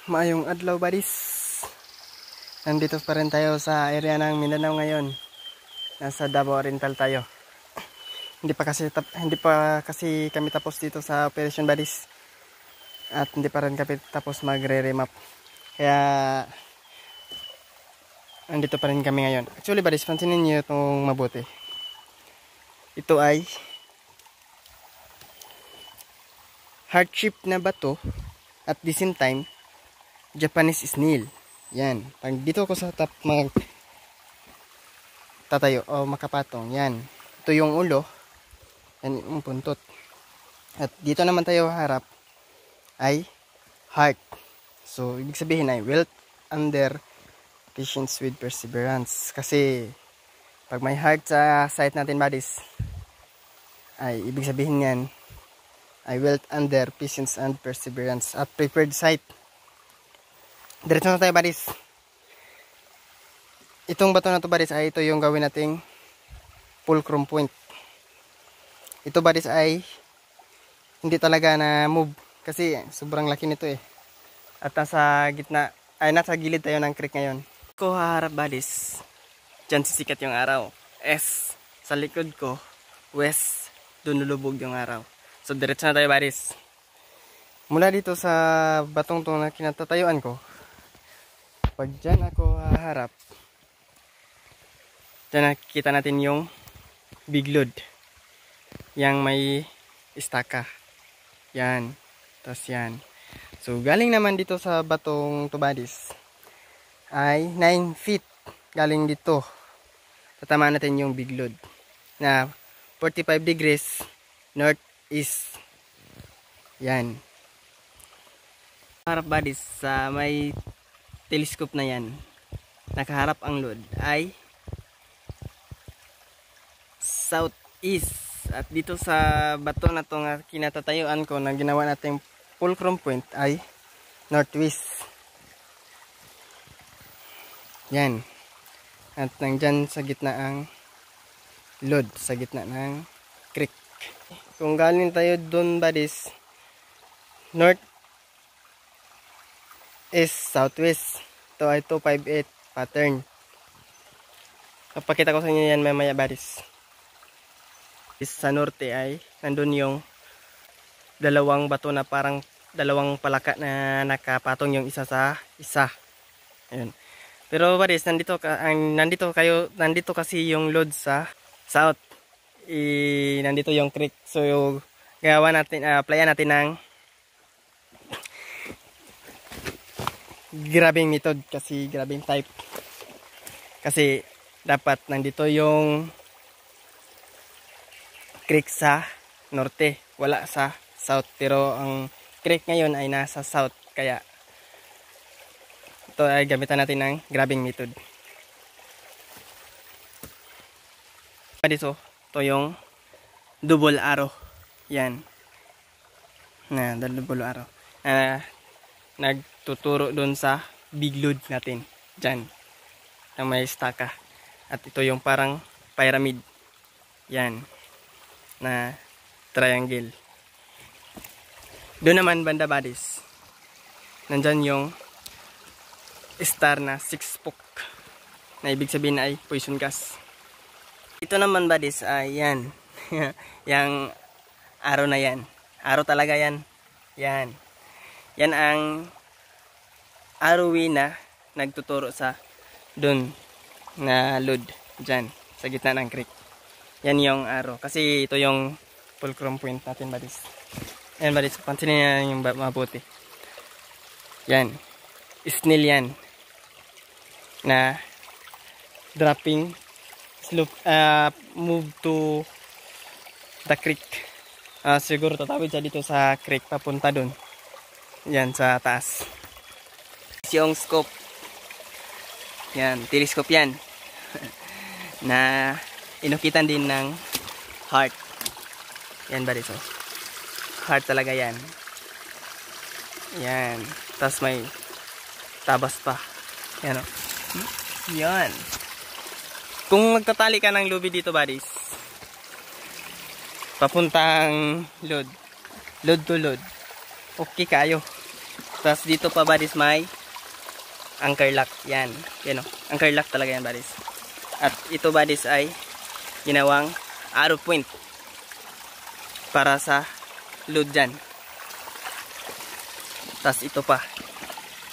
Maayong adlaw buddies. Nandito pa rin tayo sa area ng Mindanao ngayon. Nasa Davao Oriental tayo. Hindi pa kasi kami tapos dito sa operation buddies. At hindi pa rin kami tapos magre-remap. Kaya nandito pa rin kami ngayon. Actually buddies, pansinin niyo itong mabuti. Ito ay heart-shaped na bato at the same time Japanese snail. Yan. Pag dito ako sa top tatayo o makapatong. Yan. Ito yung ulo. Yan yung puntot. At dito naman tayo harap ay heart. So, ibig sabihin ay wealth under patience with perseverance. Kasi pag may heart sa site natin buddies, ay ibig sabihin yan ay wealth under patience and perseverance at prepared site. Diretso na tayo buddies. Itong bato na to buddies ay ito yung gawin nating fulcrum point. Ito buddies ay hindi talaga na move kasi sobrang laki nito eh. At nasa gitna ay nasa gilid tayo ng creek ngayon. Ko haharap buddies. Diyan sisikat yung araw. S sa likod ko, west, doon lulubog yung araw. So diretso na tayo buddies. Mula dito sa batong to na kinatatayuan ko, pag dyan ako haharap, dyan nakikita natin yung biglod. Yang may istaka. Yan. Tapos yan. So, galing naman dito sa batong tubadis ay 9 feet. Galing dito. Tatamaan natin yung biglod. Na 45 degrees northeast. Yan. Harap buddies sa may telescope na yan, nakaharap ang load ay southeast. At dito sa bato na to nga kinatatayuan ko na ginawa natin fulcrum point ay northwest. Yan. At nandyan sa gitna ang load, sa gitna ng creek. Kung galing tayo doon buddies, north is southwest. Ito ay 258 pattern. Papakita ko sa inyo yan mamaya buddies. Sa norte ay nandun yung dalawang bato na parang dalawang palaka na nakapatong yung isa sa isa. Ayun. Pero buddies, nandito kasi yung load sa south. Nandito yung creek. So gawa natin, applyan natin ng grabbing method kasi grabbing type. Kasi dapat nandito yung creek sa norte, wala sa south. Pero ang creek ngayon ay nasa south, kaya ito ay gamitan natin ng grabbing method. Dito, ito yung double arrow. Yan. Na double arrow. Nagtuturo doon sa biglod natin. Diyan. Na may staka. At ito yung parang pyramid. Yan. Na triangle. Doon naman banda buddies. Nandyan yung star na 6-spoke. Na ibig sabihin ay poison gas. Ito naman buddies ay yan. Yang arrow na yan. Arrow talaga yan. Yan. Yan ang arrowi na nagtuturo sa doon na load dyan sa gitna ng creek. Yan yung arrow. Kasi ito yung fulcrum point natin buddies. Yan buddies. Pansinin nyo yung mabuti. Yan. Snail yan. Na dropping slope, move to the creek. Siguro tatawid siya dito sa creek papunta doon. Yan sa taas. Yung scope. Yan, telescope yan. Na inukitan din ng heart. Yan ba dito? Heart talaga yan. Yan. Tapos may tabas pa. Yan o. Yan. Kung magtatali ka ng lubi dito buddies, papuntang load to load, okay kayo. Tapos dito pa buddies may anchor lock. Yan. Yan o. Anchor lock talaga yan buddies. At ito buddies ay ginawang arrow point para sa load dyan. Tapos ito pa.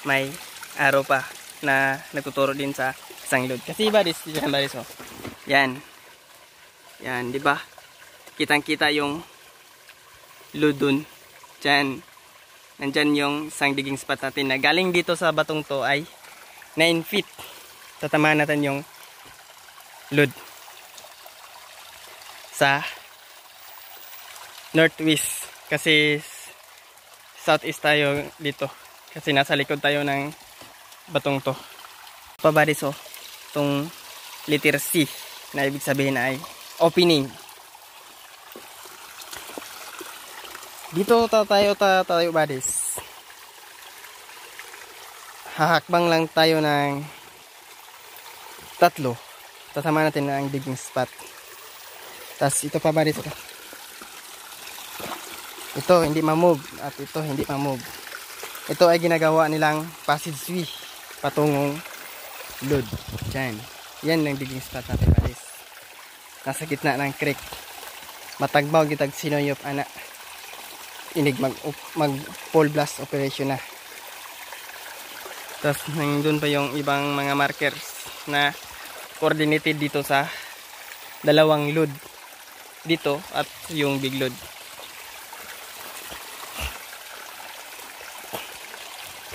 May arrow pa na nagtuturo din sa isang load. Kasi buddies, yan buddies o. Yan. Yan, di ba? Kitang-kita yung load dun. Diyan. Nandyan yung isang digging spot natin na galing dito sa batong to ay 9 feet. Tatamaan natin yung load sa northwest. Kasi southeast tayo dito. Kasi nasa likod tayo ng batong to. Pabadis o. Itong letter C na ibig sabihin ay opening. Dito tayo buddies. Hahakbang lang tayo ng 3. Tatama natin ang digging spot. Tapos ito pa buddies. Ito hindi ma-move at ito hindi ma-move. Ito ay ginagawa nilang passageway patungong load. Diyan. Yan ang digging spot natin buddies. Nasa gitna ng creek. Matagbaw gitag sinoyop ana. Inig mag pole blast operation na. Tapos nandun pa yung ibang mga markers na coordinated dito sa dalawang load dito at yung big load.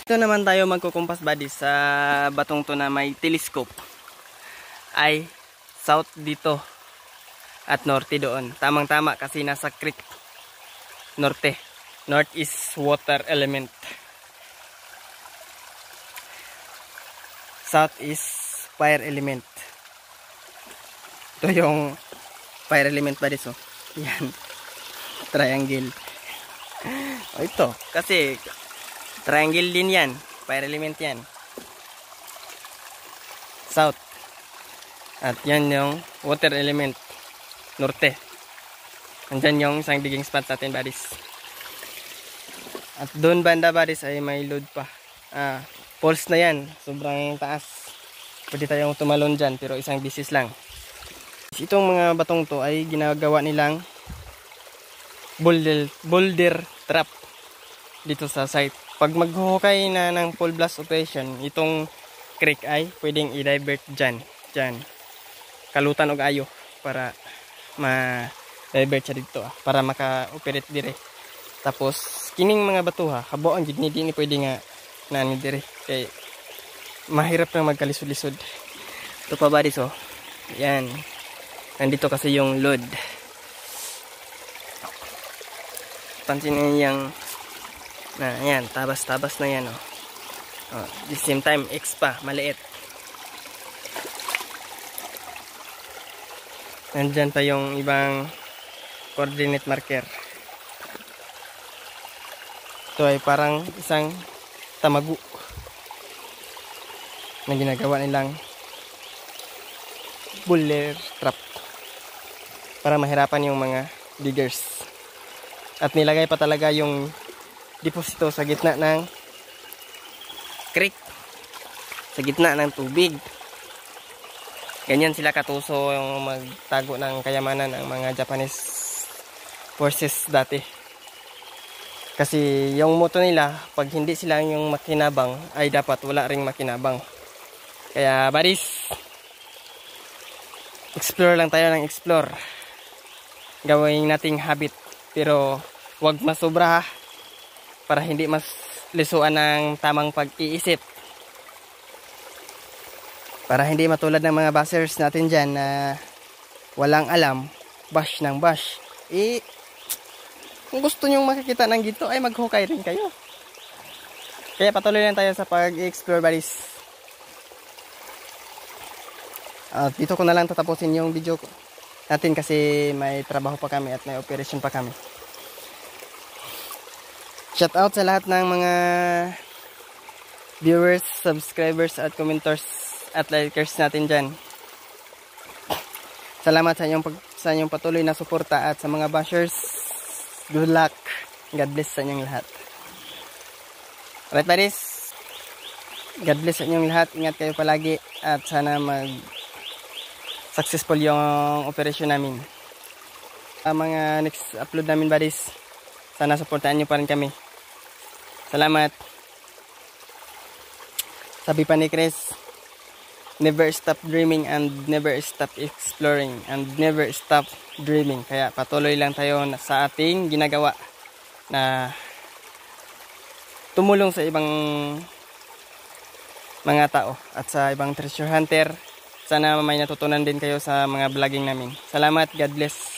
Ito naman tayo magkukumpas buddies sa batong to na may telescope ay south dito at norte doon. Tamang tama kasi nasa creek norte. North is water element. South is fire element. Ito yung fire element buddies oh. Yan. Triangle. O ito. Kasi triangle din yan. Fire element yan. South. At yan yung water element. Norte. Nandyan yung isang digging spot natin buddies. At doon banda buddies ay may load pa. Falls na yan. Sobrang taas. Pwede tayong tumalon dyan pero isang bisis lang. Itong mga batong to ay ginagawa nilang boulder trap dito sa site. Pag maghuhukay na ng pole blast operation, itong creek ay pwedeng i-divert dyan. Kalutan og ayo para ma-divert siya dito para maka-operate dire. Tapos kining mga batuha habuan gid ni dinhi pwede nga nani dire kay mahirap na magkalisod-lisod. Ito pa buddies oh. Yan. Nandito kasi yung load. Pansin niyo yung yan, tabas-tabas na yan oh. The same time X pa, maliit. Nandyan pa yung ibang coordinate marker. Ito ay parang isang tamagu na ginagawa nilang boulder trap para mahirapan yung mga diggers. At nilagay pa talaga yung deposito sa gitna ng creek, sa gitna ng tubig. Ganyan sila katuso yung magtago ng kayamanan ng mga Japanese forces dati. Kasi yung motto nila, pag hindi sila yung makinabang, ay dapat wala ring makinabang. Kaya buddies, explore lang tayo ng explore. Gawin nating habit, pero wag masobra ha, para hindi mas lisuan ng tamang pag-iisip. Para hindi matulad ng mga bashers natin dyan na walang alam, bash ng bash. Kung gusto nyong makikita ng ginto ay maghukay rin kayo. Kaya patuloy lang tayo sa pag-explore buddies. Dito ko na lang tatapusin yung video natin kasi may trabaho pa kami at may operation pa kami. Shout out sa lahat ng mga viewers, subscribers at commenters at likers natin dyan. Salamat sa inyong patuloy na suporta at sa mga bashers, good luck. God bless sa inyong lahat. Alright buddies, God bless sa inyong lahat. Ingat kayo palagi at sana successful yung operasyon namin. Mga next upload namin buddies, sana supportahan nyo pa rin kami. Salamat. Sabi pa ni Chris, never stop dreaming and never stop exploring and never stop dreaming. Kaya patuloy lang tayo sa ating ginagawa na tumulong sa ibang mga tao at sa ibang treasure hunter. Sana may natutunan din kayo sa mga vlogging namin. Salamat, God bless.